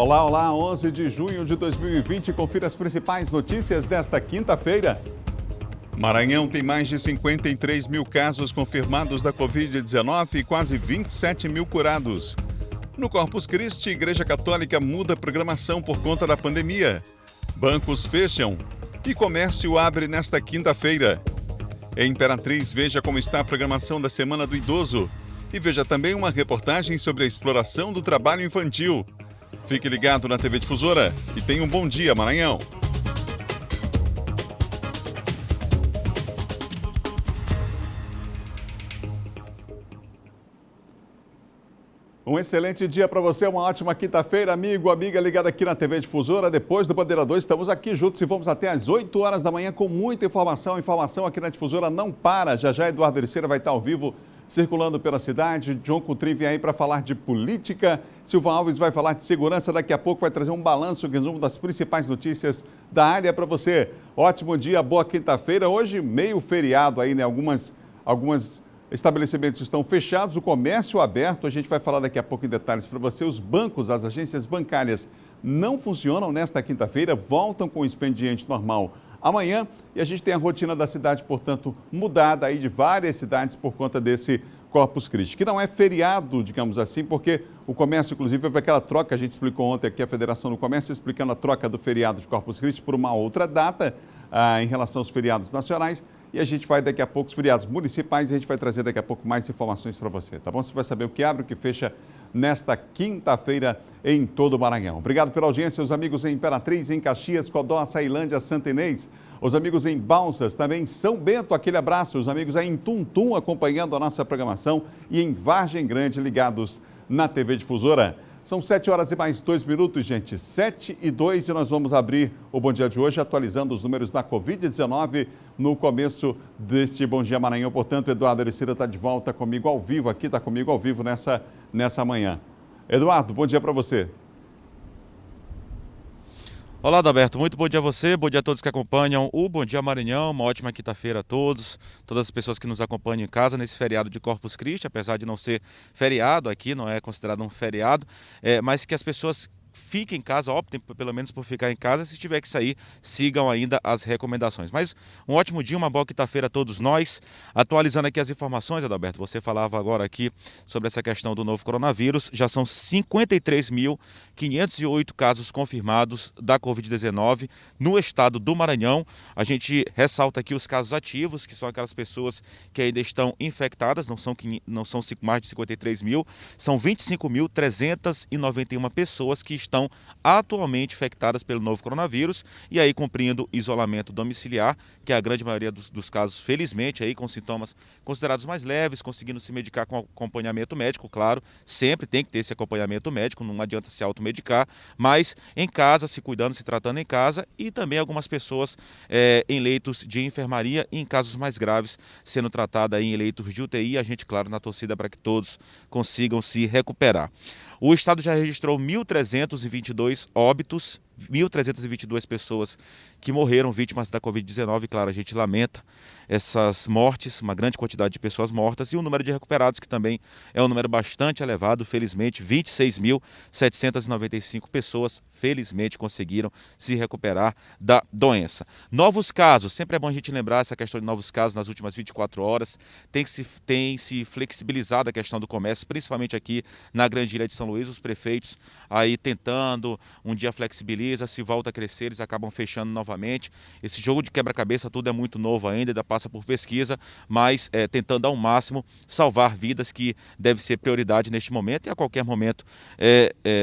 Olá, olá, 11 de junho de 2020, confira as principais notícias desta quinta-feira. Maranhão tem mais de 53 mil casos confirmados da Covid-19 e quase 27 mil curados. No Corpus Christi, Igreja Católica muda a programação por conta da pandemia. Bancos fecham e comércio abre nesta quinta-feira. Em Imperatriz, veja como está a programação da Semana do Idoso. E veja também uma reportagem sobre a exploração do trabalho infantil. Fique ligado na TV Difusora e tenha um bom dia, Maranhão. Um excelente dia para você, uma ótima quinta-feira, amigo, amiga ligado aqui na TV Difusora. Depois do Bandeira 2, estamos aqui juntos e vamos até às 8 horas da manhã com muita informação. Informação aqui na Difusora não para. Já já Eduardo Ericeira vai estar ao vivo circulando pela cidade. John Coutrin vem aí para falar de política. Silvão Alves vai falar de segurança. Daqui a pouco vai trazer um balanço, um resumo das principais notícias da área para você. Ótimo dia, boa quinta-feira. Hoje meio feriado aí, né? Algumas estabelecimentos estão fechados, o comércio aberto. A gente vai falar daqui a pouco em detalhes para você. Os bancos, as agências bancárias não funcionam nesta quinta-feira, voltam com o expediente normal amanhã. E a gente tem a rotina da cidade, portanto, mudada aí de várias cidades por conta desse Corpus Christi, que não é feriado, digamos assim, porque o comércio, inclusive, houve aquela troca, a gente explicou ontem aqui a Federação do Comércio, explicando a troca do feriado de Corpus Christi por uma outra data em relação aos feriados nacionais. E a gente vai daqui a pouco, os feriados municipais, e a gente vai trazer daqui a pouco mais informações para você, tá bom? Você vai saber o que abre, o que fecha nesta quinta-feira em todo o Maranhão. Obrigado pela audiência, os amigos em Imperatriz, em Caxias, Codó, Açailândia, Santa Inês, os amigos em Balsas, também em São Bento, aquele abraço, os amigos aí em Tuntum acompanhando a nossa programação e em Vargem Grande ligados na TV Difusora. São 7 horas e mais 2 minutos, gente. 7 e 2 e nós vamos abrir o Bom Dia de hoje atualizando os números da Covid-19 no começo deste Bom Dia Maranhão. Portanto, Eduardo Ericeira está de volta comigo ao vivo aqui, está comigo ao vivo nessa manhã. Eduardo, bom dia para você. Olá, Adalberto, muito bom dia a você, bom dia a todos que acompanham o Bom Dia Maranhão, uma ótima quinta-feira a todas as pessoas que nos acompanham em casa nesse feriado de Corpus Christi, apesar de não ser feriado aqui, não é considerado um feriado, mas que as pessoas fiquem em casa, optem pelo menos por ficar em casa, se tiver que sair, sigam ainda as recomendações. Mas um ótimo dia, uma boa quinta-feira a todos nós. Atualizando aqui as informações, Adalberto, você falava agora aqui sobre essa questão do novo coronavírus, já são 53.508 casos confirmados da Covid-19 no estado do Maranhão. A gente ressalta aqui os casos ativos, que são aquelas pessoas que ainda estão infectadas, não são mais de 53 mil, são 25.391 pessoas que estão atualmente infectadas pelo novo coronavírus e aí cumprindo isolamento domiciliar, que é a grande maioria dos casos, felizmente, aí com sintomas considerados mais leves, conseguindo se medicar com acompanhamento médico, claro, sempre tem que ter esse acompanhamento médico, não adianta se automedicar, mas em casa, se cuidando, se tratando em casa e também algumas pessoas em leitos de enfermaria e em casos mais graves, sendo tratada em leitos de UTI, a gente, claro, na torcida para que todos consigam se recuperar. O estado já registrou 1.322 óbitos, 1.322 pessoas que morreram vítimas da Covid-19. Claro, a gente lamenta essas mortes, uma grande quantidade de pessoas mortas, e o número de recuperados, que também é um número bastante elevado, felizmente, 26.795 pessoas, felizmente, conseguiram se recuperar da doença. Novos casos, sempre é bom a gente lembrar essa questão de novos casos nas últimas 24 horas, tem se flexibilizado a questão do comércio, principalmente aqui na Grande Ilha de São Luís, os prefeitos aí tentando, um dia flexibiliza, se volta a crescer, eles acabam fechando novamente. Esse jogo de quebra-cabeça, tudo é muito novo ainda passa por pesquisa, mas tentando ao máximo salvar vidas, que deve ser prioridade neste momento e a qualquer momento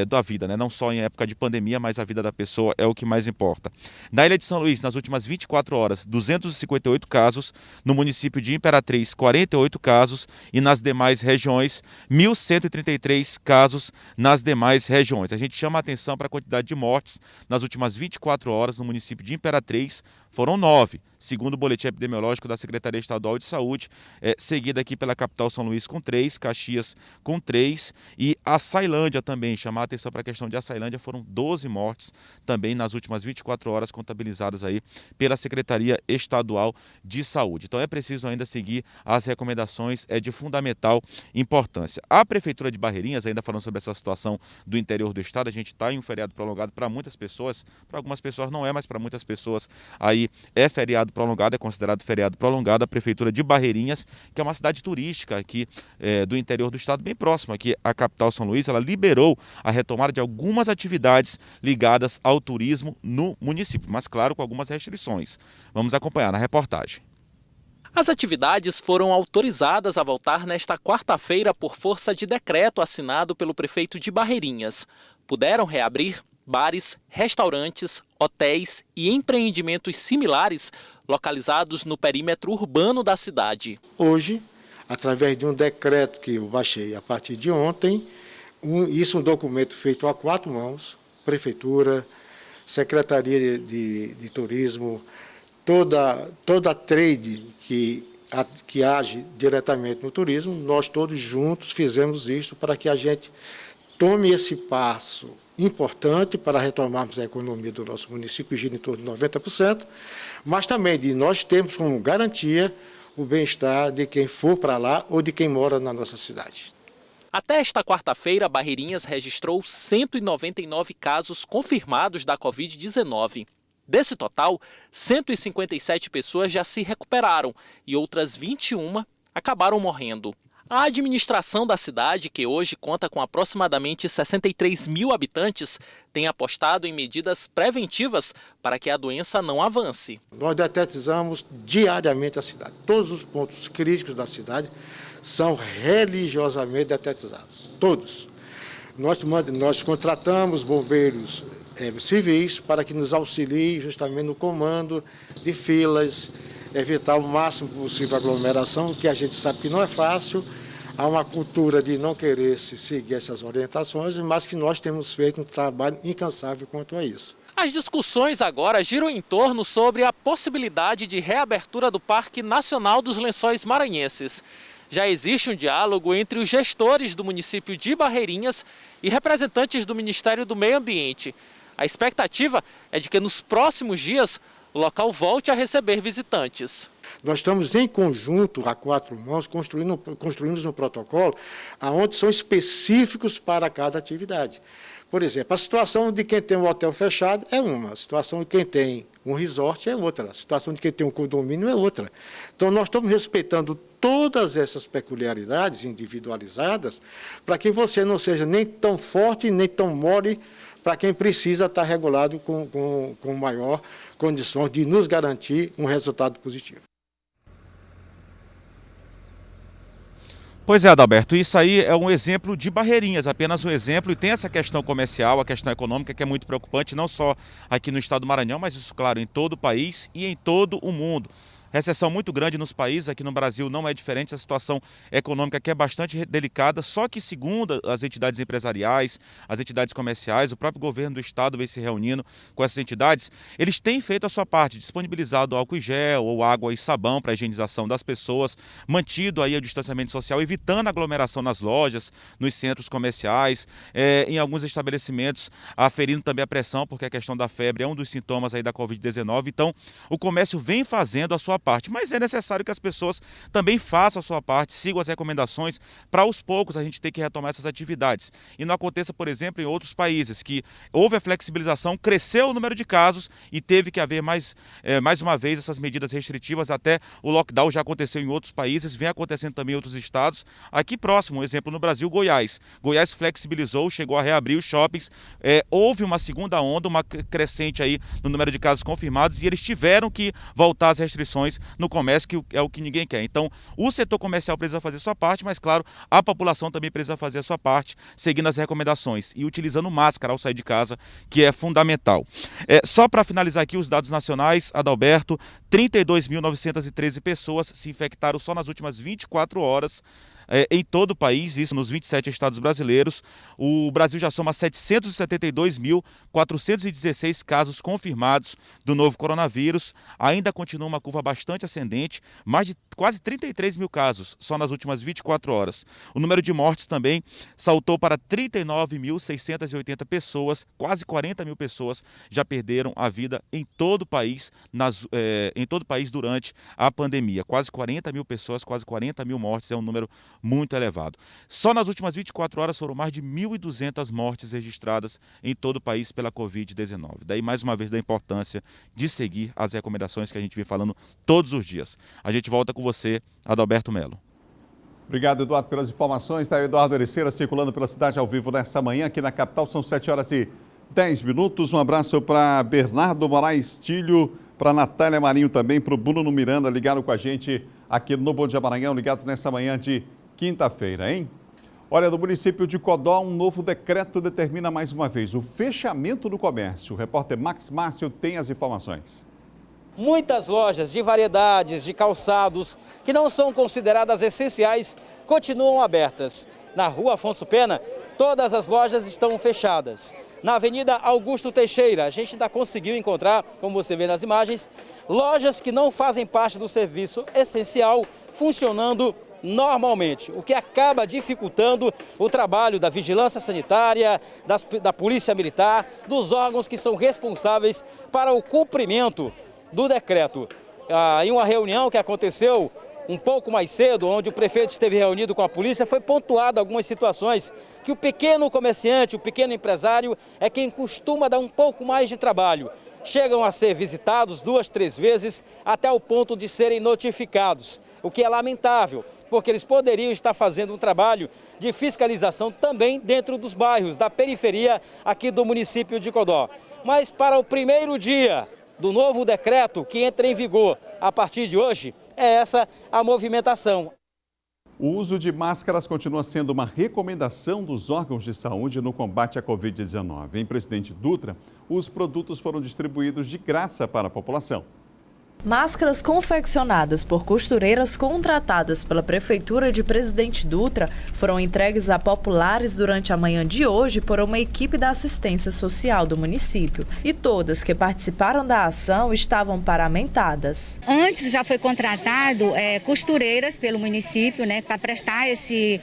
da vida, né? Não só em época de pandemia, mas a vida da pessoa é o que mais importa. Na Ilha de São Luís, nas últimas 24 horas, 258 casos, no município de Imperatriz, 48 casos e nas demais regiões, 1.133 casos nas demais regiões. A gente chama a atenção para a quantidade de mortes nas últimas 24 horas no município de Imperatriz, foram 9. segundo o boletim epidemiológico da Secretaria Estadual de Saúde, seguida aqui pela capital São Luís com 3, Caxias com 3 e Açailândia também. Chamar a atenção para a questão de Açailândia, foram 12 mortes também nas últimas 24 horas contabilizadas aí pela Secretaria Estadual de Saúde. Então é preciso ainda seguir as recomendações, é de fundamental importância. A Prefeitura de Barreirinhas, ainda falando sobre essa situação do interior do estado, a gente está em um feriado prolongado para muitas pessoas, para algumas pessoas não é, mas para muitas pessoas aí é feriado prolongado, é considerado feriado prolongado. A Prefeitura de Barreirinhas, que é uma cidade turística aqui do interior do estado, bem próxima aqui à capital São Luís, ela liberou a retomada de algumas atividades ligadas ao turismo no município, mas claro, com algumas restrições. Vamos acompanhar na reportagem. As atividades foram autorizadas a voltar nesta quarta-feira por força de decreto assinado pelo prefeito de Barreirinhas. Puderam reabrir bares, restaurantes, hotéis e empreendimentos similares localizados no perímetro urbano da cidade. Hoje, através de um decreto que eu baixei a partir de ontem, um documento feito a 4 mãos, Prefeitura, Secretaria de Turismo, toda a trade que age diretamente no turismo, nós todos juntos fizemos isso para que a gente tome esse passo importante para retomarmos a economia do nosso município, gira em torno de 90%, mas também de nós termos como garantia o bem-estar de quem for para lá ou de quem mora na nossa cidade. Até esta quarta-feira, Barreirinhas registrou 199 casos confirmados da Covid-19. Desse total, 157 pessoas já se recuperaram e outras 21 acabaram morrendo. A administração da cidade, que hoje conta com aproximadamente 63 mil habitantes, tem apostado em medidas preventivas para que a doença não avance. Nós detetizamos diariamente a cidade. Todos os pontos críticos da cidade são religiosamente detetizados. Todos. Nós contratamos bombeiros civis para que nos auxiliem justamente no comando de filas, evitar o máximo possível a aglomeração, que a gente sabe que não é fácil. Há uma cultura de não querer seguir essas orientações, mas que nós temos feito um trabalho incansável quanto a isso. As discussões agora giram em torno sobre a possibilidade de reabertura do Parque Nacional dos Lençóis Maranhenses. Já existe um diálogo entre os gestores do município de Barreirinhas e representantes do Ministério do Meio Ambiente. A expectativa é de que nos próximos dias o local volte a receber visitantes. Nós estamos em conjunto, a 4 mãos, construímos um protocolo onde são específicos para cada atividade. Por exemplo, a situação de quem tem um hotel fechado é uma, a situação de quem tem um resort é outra, a situação de quem tem um condomínio é outra. Então, nós estamos respeitando todas essas peculiaridades individualizadas para que você não seja nem tão forte, nem tão mole, para quem precisa estar regulado com maior condição de nos garantir um resultado positivo. Pois é, Adalberto, isso aí é um exemplo de Barreirinhas, apenas um exemplo, e tem essa questão comercial, a questão econômica, que é muito preocupante, não só aqui no estado do Maranhão, mas isso, claro, em todo o país e em todo o mundo. Recessão muito grande nos países, aqui no Brasil não é diferente, a situação econômica aqui é bastante delicada, só que segundo as entidades empresariais, as entidades comerciais, o próprio governo do estado vem se reunindo com essas entidades, eles têm feito a sua parte, disponibilizado álcool em gel ou água e sabão para a higienização das pessoas, mantido aí o distanciamento social, evitando aglomeração nas lojas, nos centros comerciais, em alguns estabelecimentos, aferindo também a pressão, porque a questão da febre é um dos sintomas aí da Covid-19, então o comércio vem fazendo a sua parte, mas é necessário que as pessoas também façam a sua parte, sigam as recomendações para aos poucos a gente ter que retomar essas atividades. E não aconteça, por exemplo, em outros países que houve a flexibilização, cresceu o número de casos e teve que haver mais uma vez essas medidas restritivas, até o lockdown já aconteceu em outros países, vem acontecendo também em outros estados. Aqui próximo, um exemplo no Brasil, Goiás. Goiás flexibilizou, chegou a reabrir os shoppings, houve uma segunda onda, uma crescente aí no número de casos confirmados e eles tiveram que voltar às restrições no comércio, que é o que ninguém quer. Então, o setor comercial precisa fazer a sua parte, mas, claro, a população também precisa fazer a sua parte, seguindo as recomendações e utilizando máscara ao sair de casa, que é fundamental. Só para finalizar aqui os dados nacionais, Adalberto, 32.913 pessoas se infectaram só nas últimas 24 horas. em todo o país, isso nos 27 estados brasileiros. O Brasil já soma 772.416 casos confirmados do novo coronavírus. Ainda continua uma curva bastante ascendente, mais de quase 33 mil casos só nas últimas 24 horas. O número de mortes também saltou para 39.680 pessoas, quase 40 mil pessoas já perderam a vida em todo o país, durante a pandemia. Quase 40 mil pessoas, quase 40 mil mortes, é um número muito elevado. Só nas últimas 24 horas foram mais de 1.200 mortes registradas em todo o país pela Covid-19. Daí, mais uma vez, da importância de seguir as recomendações que a gente vem falando todos os dias. A gente volta com você, Adalberto Melo. Obrigado, Eduardo, pelas informações. Está aí o Eduardo Ericeira circulando pela cidade ao vivo nessa manhã. Aqui na capital são 7h10. Um abraço para Bernardo Moraes Tilho, para Natália Marinho também, para o Bruno Miranda, ligado com a gente aqui no Bom Dia Maranhão, ligado nessa manhã de quinta-feira, hein? Olha, no município de Codó, um novo decreto determina mais uma vez o fechamento do comércio. O repórter Max Márcio tem as informações. Muitas lojas de variedades, de calçados, que não são consideradas essenciais, continuam abertas. Na rua Afonso Pena, todas as lojas estão fechadas. Na Avenida Augusto Teixeira, a gente ainda conseguiu encontrar, como você vê nas imagens, lojas que não fazem parte do serviço essencial funcionando normalmente, o que acaba dificultando o trabalho da vigilância sanitária, da polícia militar, dos órgãos que são responsáveis para o cumprimento do decreto. Em uma reunião que aconteceu um pouco mais cedo, onde o prefeito esteve reunido com a polícia, foi pontuado algumas situações que o pequeno comerciante, o pequeno empresário é quem costuma dar um pouco mais de trabalho. Chegam a ser visitados 2, 3 vezes até o ponto de serem notificados, o que é lamentável, porque eles poderiam estar fazendo um trabalho de fiscalização também dentro dos bairros, da periferia aqui do município de Codó. Mas para o primeiro dia do novo decreto que entra em vigor a partir de hoje, é essa a movimentação. O uso de máscaras continua sendo uma recomendação dos órgãos de saúde no combate à Covid-19. Em Presidente Dutra, os produtos foram distribuídos de graça para a população. Máscaras confeccionadas por costureiras contratadas pela Prefeitura de Presidente Dutra foram entregues a populares durante a manhã de hoje por uma equipe da assistência social do município. E todas que participaram da ação estavam paramentadas. Antes já foi contratado costureiras pelo município, para prestar esse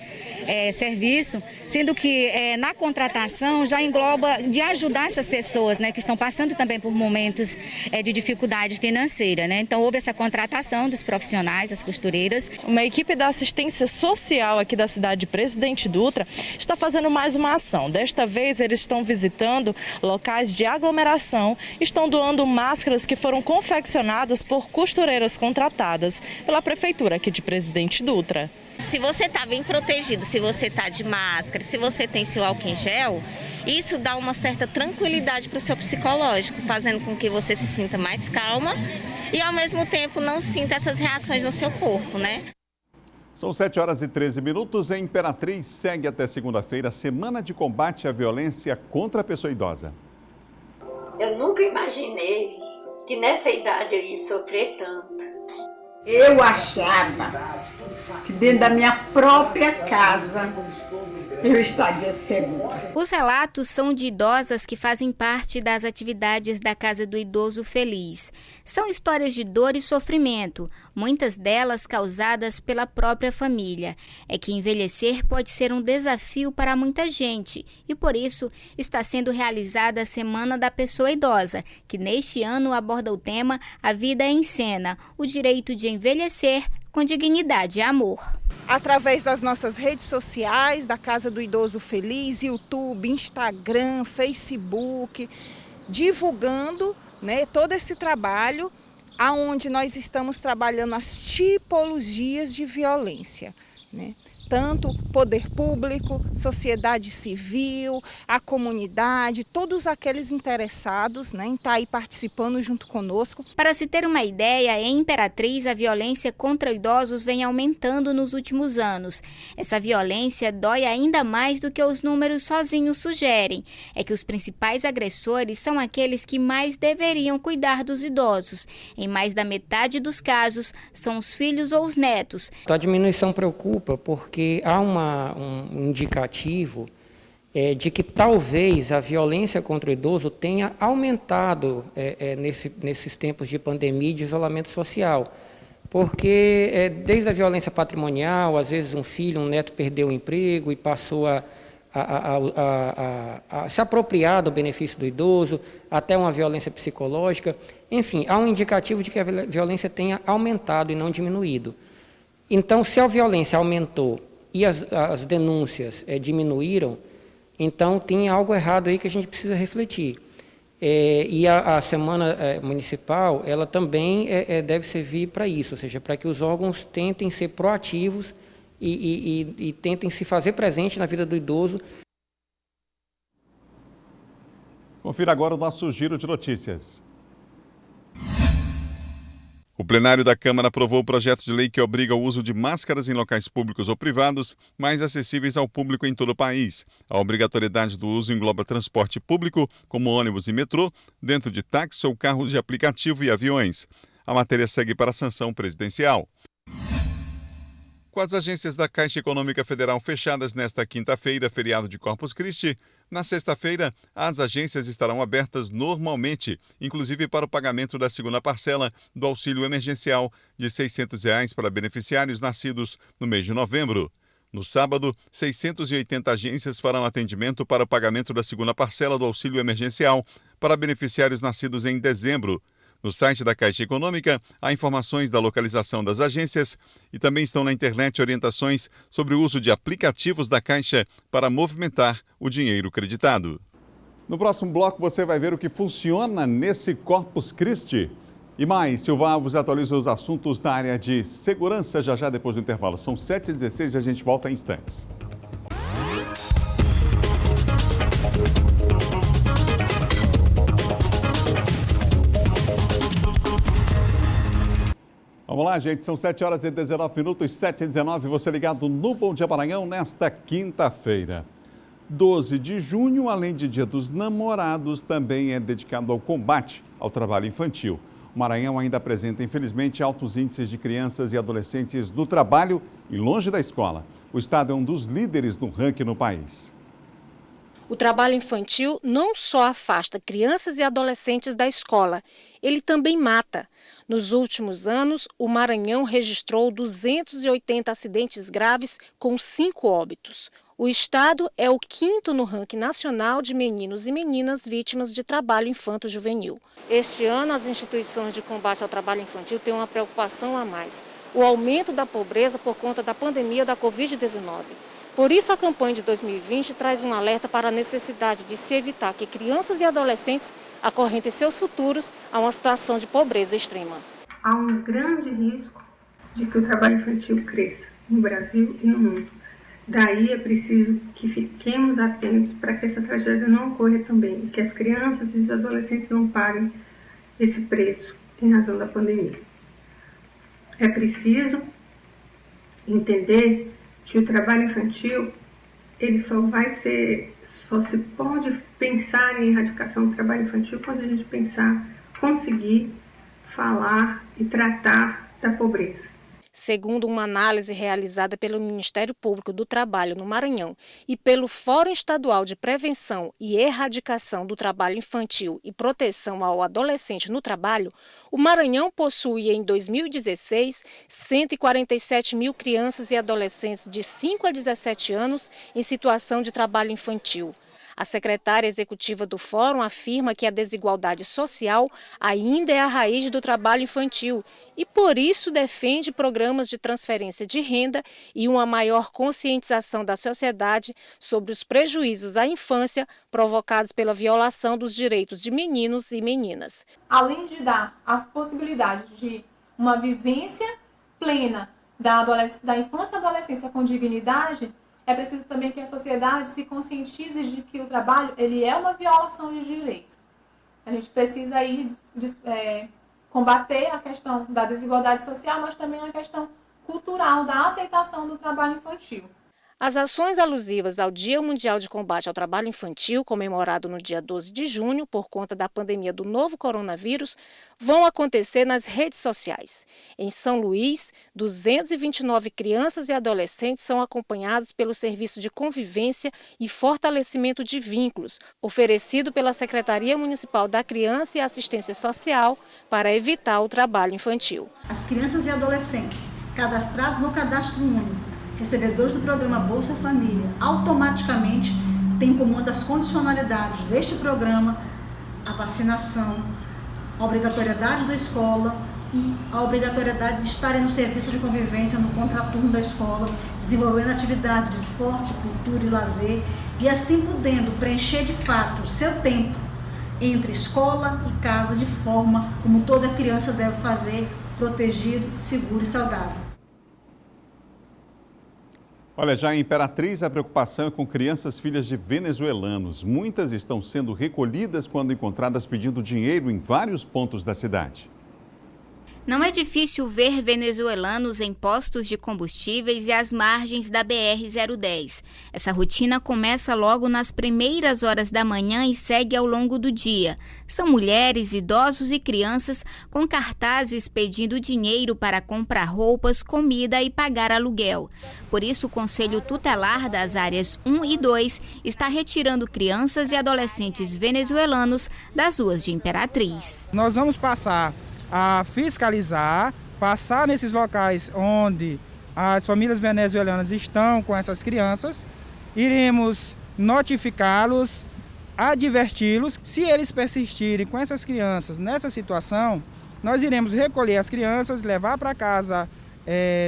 serviço, sendo que na contratação já engloba de ajudar essas pessoas, que estão passando também por momentos de dificuldade financeira. Então houve essa contratação dos profissionais, as costureiras. Uma equipe da assistência social aqui da cidade de Presidente Dutra está fazendo mais uma ação. Desta vez eles estão visitando locais de aglomeração, estão doando máscaras que foram confeccionadas por costureiras contratadas pela Prefeitura aqui de Presidente Dutra. Se você está bem protegido, se você está de máscara, se você tem seu álcool em gel, isso dá uma certa tranquilidade para o seu psicológico, fazendo com que você se sinta mais calma e ao mesmo tempo não sinta essas reações no seu corpo, São 7h13. Em Imperatriz segue até segunda-feira a Semana de Combate à Violência contra a Pessoa Idosa. Eu nunca imaginei que nessa idade eu ia sofrer tanto. Eu achava que dentro da minha própria casa eu estaria segura. Os relatos são de idosas que fazem parte das atividades da Casa do Idoso Feliz. São histórias de dor e sofrimento, muitas delas causadas pela própria família. É que envelhecer pode ser um desafio para muita gente e por isso está sendo realizada a Semana da Pessoa Idosa, que neste ano aborda o tema A Vida em Cena, o direito de envelhecer com dignidade e amor. Através das nossas redes sociais, da Casa do Idoso Feliz, YouTube, Instagram, Facebook, divulgando todo esse trabalho, aonde nós estamos trabalhando as tipologias de violência, Tanto poder público, sociedade civil, a comunidade, todos aqueles interessados em estar aí participando junto conosco. Para se ter uma ideia, em Imperatriz, a violência contra idosos vem aumentando nos últimos anos. Essa violência dói ainda mais do que os números sozinhos sugerem. É que os principais agressores são aqueles que mais deveriam cuidar dos idosos. Em mais da metade dos casos, são os filhos ou os netos. A diminuição preocupa porque porque há um indicativo de que talvez a violência contra o idoso tenha aumentado nesses tempos de pandemia e de isolamento social. Porque desde a violência patrimonial, às vezes um filho, um neto perdeu o emprego e passou a se apropriar do benefício do idoso, até uma violência psicológica. Enfim, há um indicativo de que a violência tenha aumentado e não diminuído. Então, se a violência aumentou e as denúncias diminuíram, então tem algo errado aí que a gente precisa refletir. E a Semana Municipal, ela também deve servir para isso, ou seja, para que os órgãos tentem ser proativos e tentem se fazer presente na vida do idoso. Confira agora o nosso giro de notícias. O plenário da Câmara aprovou o projeto de lei que obriga o uso de máscaras em locais públicos ou privados mais acessíveis ao público em todo o país. A obrigatoriedade do uso engloba transporte público, como ônibus e metrô, dentro de táxis ou carros de aplicativo e aviões. A matéria segue para a sanção presidencial. Com as agências da Caixa Econômica Federal fechadas nesta quinta-feira, feriado de Corpus Christi, na sexta-feira, as agências estarão abertas normalmente, inclusive para o pagamento da segunda parcela do auxílio emergencial de R$ 600 para beneficiários nascidos no mês de novembro. No sábado, 680 agências farão atendimento para o pagamento da segunda parcela do auxílio emergencial para beneficiários nascidos em dezembro. No site da Caixa Econômica, há informações da localização das agências e também estão na internet orientações sobre o uso de aplicativos da Caixa para movimentar o dinheiro creditado. No próximo bloco você vai ver o que funciona nesse Corpus Christi. E mais, Silva Alves atualiza os assuntos da área de segurança já depois do intervalo. São 7h16 e a gente volta em instantes. Vamos lá, gente, são 7h19, 7h19, você ligado no Bom Dia Maranhão nesta quinta-feira. 12 de junho, além de Dia dos Namorados, também é dedicado ao combate ao trabalho infantil. O Maranhão ainda apresenta, infelizmente, altos índices de crianças e adolescentes no trabalho e longe da escola. O estado é um dos líderes no ranking no país. O trabalho infantil não só afasta crianças e adolescentes da escola, ele também mata. Nos últimos anos, o Maranhão registrou 280 acidentes graves com 5 óbitos. O estado é o 5º no ranking nacional de meninos e meninas vítimas de trabalho infanto-juvenil. Este ano, as instituições de combate ao trabalho infantil têm uma preocupação a mais: o aumento da pobreza por conta da pandemia da Covid-19. Por isso, a campanha de 2020 traz um alerta para a necessidade de se evitar que crianças e adolescentes acorrentem seus futuros a uma situação de pobreza extrema. Há um grande risco de que o trabalho infantil cresça no Brasil e no mundo. Daí é preciso que fiquemos atentos para que essa tragédia não ocorra também e que as crianças e os adolescentes não paguem esse preço em razão da pandemia. É preciso entender que o trabalho infantil, ele só se pode pensar em erradicação do trabalho infantil quando a gente conseguir falar e tratar da pobreza. Segundo uma análise realizada pelo Ministério Público do Trabalho no Maranhão e pelo Fórum Estadual de Prevenção e Erradicação do Trabalho Infantil e Proteção ao Adolescente no Trabalho, o Maranhão possuía em 2016 147 mil crianças e adolescentes de 5 a 17 anos em situação de trabalho infantil. A secretária executiva do Fórum afirma que a desigualdade social ainda é a raiz do trabalho infantil e, por isso, defende programas de transferência de renda e uma maior conscientização da sociedade sobre os prejuízos à infância provocados pela violação dos direitos de meninos e meninas. Além de dar as possibilidades de uma vivência plena da infância e adolescência com dignidade, é preciso também que a sociedade se conscientize de que o trabalho ele é uma violação de direitos. A gente precisa aí combater a questão da desigualdade social, mas também a questão cultural da aceitação do trabalho infantil. As ações alusivas ao Dia Mundial de Combate ao Trabalho Infantil, comemorado no dia 12 de junho por conta da pandemia do novo coronavírus, vão acontecer nas redes sociais. Em São Luís, 229 crianças e adolescentes são acompanhados pelo Serviço de Convivência e Fortalecimento de Vínculos, oferecido pela Secretaria Municipal da Criança e Assistência Social para evitar o trabalho infantil. As crianças e adolescentes cadastrados no Cadastro Único, recebedores do programa Bolsa Família, automaticamente têm como uma das condicionalidades deste programa a vacinação, a obrigatoriedade da escola e a obrigatoriedade de estarem no serviço de convivência no contraturno da escola, desenvolvendo atividades de esporte, cultura e lazer, e assim podendo preencher de fato o seu tempo entre escola e casa de forma como toda criança deve fazer, protegido, seguro e saudável. Olha, já em Imperatriz, a preocupação é com crianças filhas de venezuelanos. Muitas estão sendo recolhidas quando encontradas pedindo dinheiro em vários pontos da cidade. Não é difícil ver venezuelanos em postos de combustíveis e às margens da BR-010. Essa rotina começa logo nas primeiras horas da manhã e segue ao longo do dia. São mulheres, idosos e crianças com cartazes pedindo dinheiro para comprar roupas, comida e pagar aluguel. Por isso, o Conselho Tutelar das áreas 1 e 2 está retirando crianças e adolescentes venezuelanos das ruas de Imperatriz. Nós vamos passar a fiscalizar, passar nesses locais onde as famílias venezuelanas estão com essas crianças, iremos notificá-los, adverti-los. Se eles persistirem com essas crianças nessa situação, nós iremos recolher as crianças, levar para casa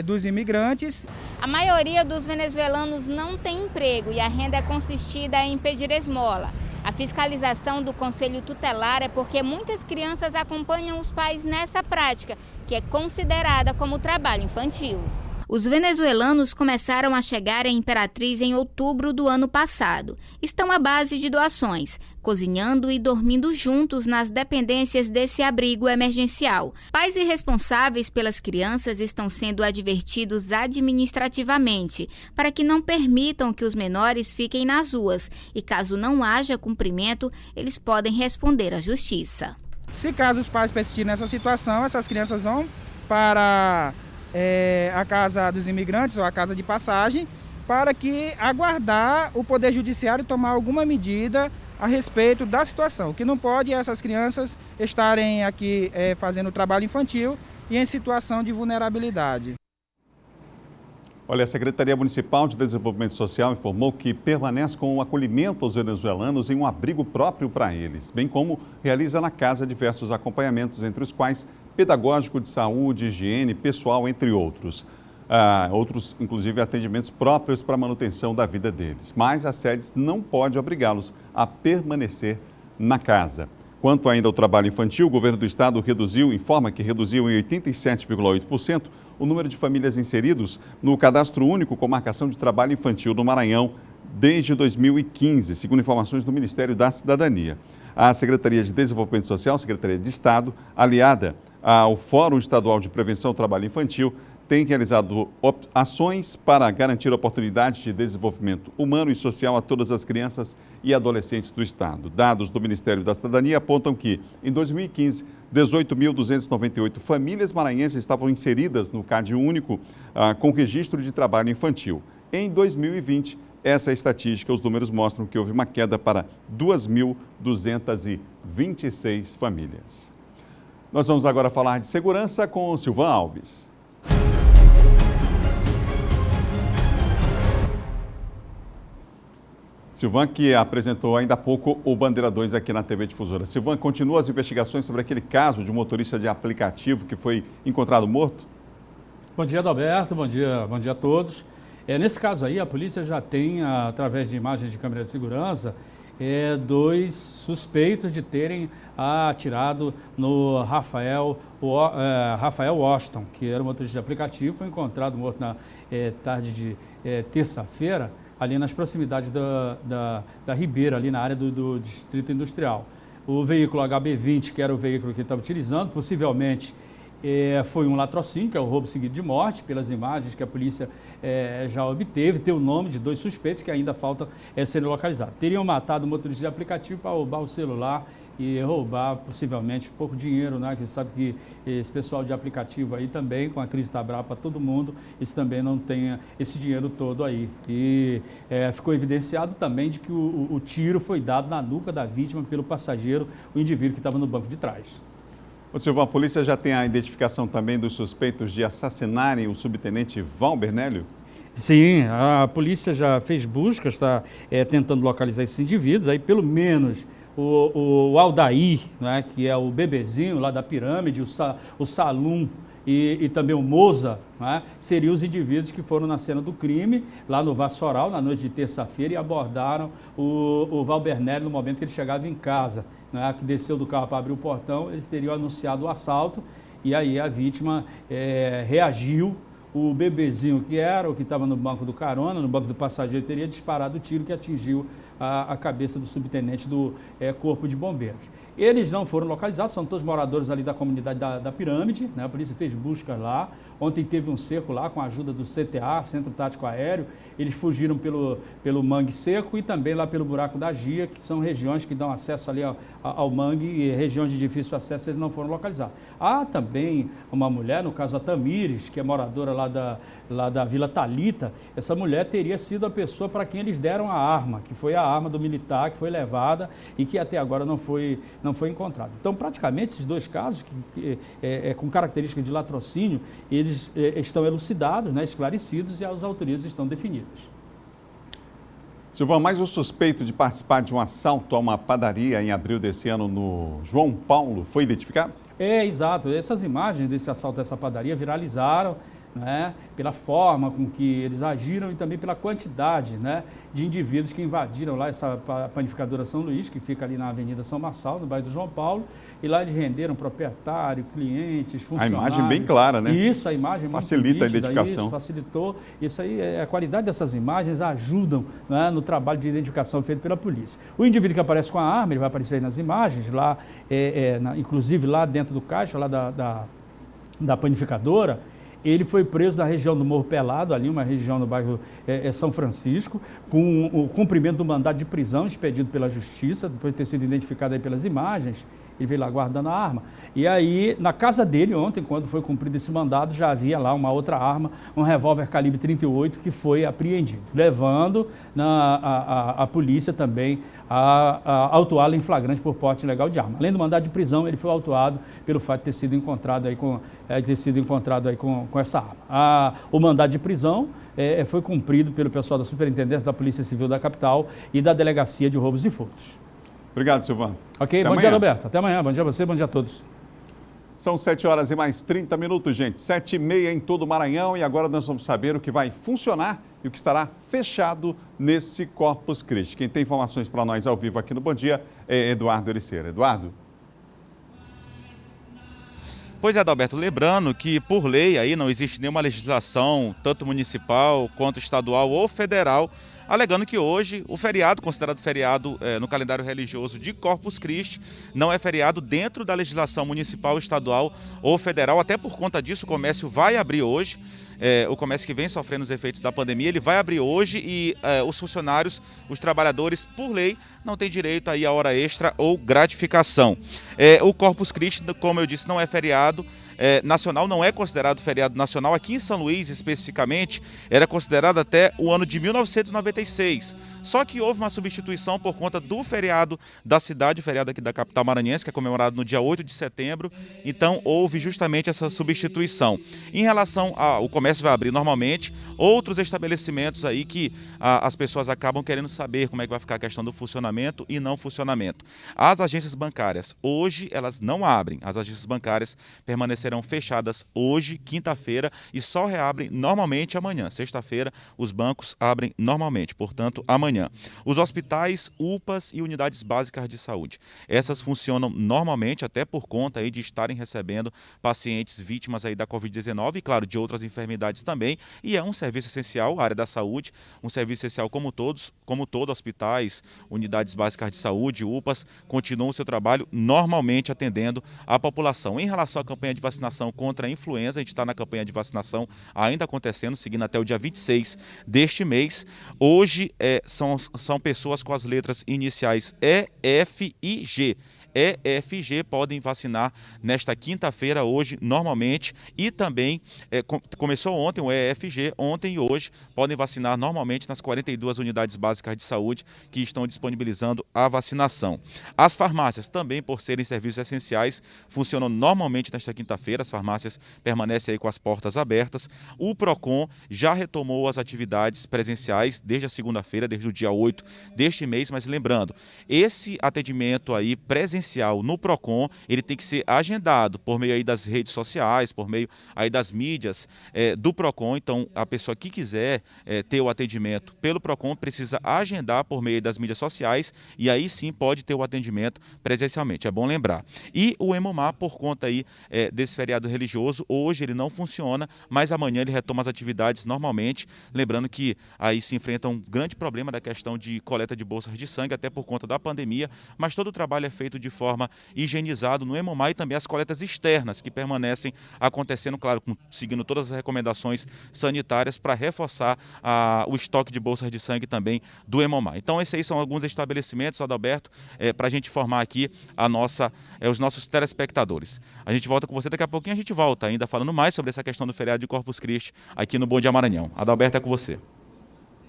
dos imigrantes. A maioria dos venezuelanos não tem emprego e a renda é consistida em pedir esmola. A fiscalização do Conselho Tutelar é porque muitas crianças acompanham os pais nessa prática, que é considerada como trabalho infantil. Os venezuelanos começaram a chegar em Imperatriz em outubro do ano passado. Estão à base de doações, cozinhando e dormindo juntos nas dependências desse abrigo emergencial. Pais e responsáveis pelas crianças estão sendo advertidos administrativamente para que não permitam que os menores fiquem nas ruas e, caso não haja cumprimento, eles podem responder à justiça. Se caso os pais persistirem nessa situação, essas crianças vão para a casa dos imigrantes ou a casa de passagem, para que aguardar o Poder Judiciário tomar alguma medida a respeito da situação. O que não pode é essas crianças estarem aqui fazendo trabalho infantil e em situação de vulnerabilidade. Olha, a Secretaria Municipal de Desenvolvimento Social informou que permanece com o acolhimento aos venezuelanos em um abrigo próprio para eles, bem como realiza na casa diversos acompanhamentos, entre os quais pedagógico, de saúde, higiene, pessoal, entre outros. Outros, inclusive, atendimentos próprios para a manutenção da vida deles. Mas a SEDES não pode obrigá-los a permanecer na casa. Quanto ainda ao trabalho infantil, o governo do estado informa que reduziu em 87,8% o número de famílias inseridos no Cadastro Único com marcação de trabalho infantil no Maranhão desde 2015, segundo informações do Ministério da Cidadania. A Secretaria de Desenvolvimento Social, Secretaria de Estado, aliada ao Fórum Estadual de Prevenção ao Trabalho Infantil, tem realizado ações para garantir oportunidades de desenvolvimento humano e social a todas as crianças e adolescentes do estado. Dados do Ministério da Cidadania apontam que, em 2015, 18.298 famílias maranhenses estavam inseridas no CAD Único com registro de trabalho infantil. Em 2020, essa estatística, os números mostram que houve uma queda para 2.226 famílias. Nós vamos agora falar de segurança com o Silvan Alves. Silvan, que apresentou ainda há pouco o Bandeira 2 aqui na TV Difusora. Silvan, continua as investigações sobre aquele caso de um motorista de aplicativo que foi encontrado morto? Bom dia, Adalberto. Bom dia a todos. Nesse caso aí, a polícia já tem, através de imagens de câmera de segurança, 2 suspeitos de terem atirado no Rafael Washington, que era um motorista de aplicativo, foi encontrado morto na tarde de terça-feira, ali nas proximidades da Ribeira, ali na área do Distrito Industrial. O veículo HB20, que era o veículo que ele estava utilizando, possivelmente foi um latrocínio, que é o roubo seguido de morte, pelas imagens que a polícia já obteve, tem o nome de 2 suspeitos que ainda faltam serem localizados. Teriam matado o motorista de aplicativo para roubar o celular e roubar possivelmente pouco dinheiro, né? Que você sabe que esse pessoal de aplicativo aí também, com a crise está brava para todo mundo, isso também não tem esse dinheiro todo aí. E ficou evidenciado também de que o tiro foi dado na nuca da vítima pelo passageiro, o indivíduo que estava no banco de trás. Ô Silvão, a polícia já tem a identificação também dos suspeitos de assassinarem o subtenente Valber Nélio? Sim, a polícia já fez buscas, está tentando localizar esses indivíduos, aí pelo menos o Aldair, né, que é o bebezinho lá da pirâmide, o Salum e também o Moza, né, seriam os indivíduos que foram na cena do crime, lá no Vassoural, na noite de terça-feira, e abordaram o Valber Nélio no momento que ele chegava em casa, né, que desceu do carro para abrir o portão. Eles teriam anunciado o assalto e aí a vítima reagiu. O bebezinho, que era o que estava no banco do carona, no banco do passageiro, teria disparado o tiro que atingiu a cabeça do subtenente do Corpo de Bombeiros. Eles não foram localizados, são todos moradores ali da comunidade da Pirâmide, né? A polícia fez buscas lá. Ontem teve um cerco lá com a ajuda do CTA, Centro Tático Aéreo. Eles fugiram pelo Mangue Seco e também lá pelo Buraco da Gia, que são regiões que dão acesso ali ao mangue, e regiões de difícil acesso eles não foram localizados. Há também uma mulher, no caso a Tamires, que é moradora lá da Vila Talita. Essa mulher teria sido a pessoa para quem eles deram a arma, que foi a arma do militar que foi levada e que até agora não foi encontrada. Então, praticamente, esses 2 casos, com característica de latrocínio, eles estão elucidados, né, esclarecidos, e as autorias estão definidas. Silvão, mais um suspeito de participar de um assalto a uma padaria em abril desse ano no João Paulo foi identificado? Exato. Essas imagens desse assalto a essa padaria viralizaram, né, pela forma com que eles agiram e também pela quantidade, né, de indivíduos que invadiram lá essa panificadora São Luís, que fica ali na Avenida São Marçal, no bairro do João Paulo, e lá eles renderam proprietário, clientes, funcionários. A imagem bem clara, né? Isso, a imagem facilita a identificação. Isso, facilitou. Isso aí, a qualidade dessas imagens ajudam, né, no trabalho de identificação feito pela polícia. O indivíduo que aparece com a arma, ele vai aparecer aí nas imagens, lá, inclusive lá dentro do caixa, lá da panificadora. Ele foi preso na região do Morro Pelado, ali uma região no bairro São Francisco, com o cumprimento do mandado de prisão expedido pela Justiça, depois de ter sido identificado aí pelas imagens. Ele veio lá guardando a arma. E aí, na casa dele ontem, quando foi cumprido esse mandado, já havia lá uma outra arma, um revólver calibre 38, que foi apreendido, levando a polícia também a autuá-lo em flagrante por porte ilegal de arma. Além do mandado de prisão, ele foi autuado pelo fato de ter sido encontrado aí com essa arma. O mandado de prisão foi cumprido pelo pessoal da Superintendência da Polícia Civil da capital e da Delegacia de Roubos e Furtos. Obrigado, Silvão. Ok, bom dia, Roberto. Até amanhã. Bom dia a você, bom dia a todos. São 7 horas e mais 30 minutos, gente. 7h30 em todo o Maranhão, e agora nós vamos saber o que vai funcionar e o que estará fechado nesse Corpus Christi. Quem tem informações para nós ao vivo aqui no Bom Dia é Eduardo Ericeira. Eduardo? Pois é, Adalberto, lembrando que por lei aí não existe nenhuma legislação, tanto municipal quanto estadual ou federal, alegando que hoje o feriado, considerado feriado no calendário religioso de Corpus Christi, não é feriado dentro da legislação municipal, estadual ou federal. Até por conta disso, o comércio vai abrir hoje. O comércio que vem sofrendo os efeitos da pandemia, ele vai abrir hoje, e os funcionários, os trabalhadores, por lei, não têm direito aí a hora extra ou gratificação. O Corpus Christi, como eu disse, não é feriado nacional, não é considerado feriado nacional. Aqui em São Luís, especificamente, era considerado até o ano de 1996. Só que houve uma substituição por conta do feriado da cidade, o feriado aqui da capital maranhense, que é comemorado no dia 8 de setembro. Então, houve justamente essa substituição. Em relação ao comércio, vai abrir normalmente. Outros estabelecimentos aí que as pessoas acabam querendo saber como é que vai ficar a questão do funcionamento e não funcionamento. As agências bancárias, hoje, elas não abrem. As agências bancárias permanecerão fechadas hoje, quinta-feira, e só reabrem normalmente amanhã. Sexta-feira, os bancos abrem normalmente, portanto, amanhã. Os hospitais, UPAs e unidades básicas de saúde. Essas funcionam normalmente, até por conta aí de estarem recebendo pacientes vítimas aí da Covid-19 e, claro, de outras enfermidades também. E é um serviço essencial, a área da saúde, um serviço essencial como todos, hospitais, unidades básicas de saúde, UPAs, continuam o seu trabalho normalmente atendendo a população. Em relação à campanha de vacinação, vacinação contra a influenza. A gente está na campanha de vacinação ainda acontecendo, seguindo até o dia 26 deste mês. Hoje são pessoas com as letras iniciais E, F e G. EFG podem vacinar nesta quinta-feira, hoje, normalmente, e também começou ontem o EFG, ontem e hoje, podem vacinar normalmente nas 42 unidades básicas de saúde que estão disponibilizando a vacinação. As farmácias também, por serem serviços essenciais, funcionam normalmente nesta quinta-feira, as farmácias permanecem aí com as portas abertas. O PROCON já retomou as atividades presenciais desde a segunda-feira, desde o dia 8 deste mês, mas lembrando, esse atendimento aí presencial no PROCON, ele tem que ser agendado por meio aí das redes sociais, por meio aí das mídias do PROCON. Então, a pessoa que quiser ter o atendimento pelo PROCON precisa agendar por meio das mídias sociais e aí sim pode ter o atendimento presencialmente, é bom lembrar. E o Hemomar, por conta aí desse feriado religioso, hoje ele não funciona, mas amanhã ele retoma as atividades normalmente, lembrando que aí se enfrenta um grande problema da questão de coleta de bolsas de sangue, até por conta da pandemia, mas todo o trabalho é feito de forma higienizada no Hemomar e também as coletas externas que permanecem acontecendo, claro, seguindo todas as recomendações sanitárias para reforçar o estoque de bolsas de sangue também do Hemomar. Então esses aí são alguns estabelecimentos, Adalberto, para a gente informar aqui os nossos telespectadores. A gente volta com você daqui a pouquinho, a gente volta ainda falando mais sobre essa questão do feriado de Corpus Christi aqui no Bom Dia Maranhão. Adalberto, é com você.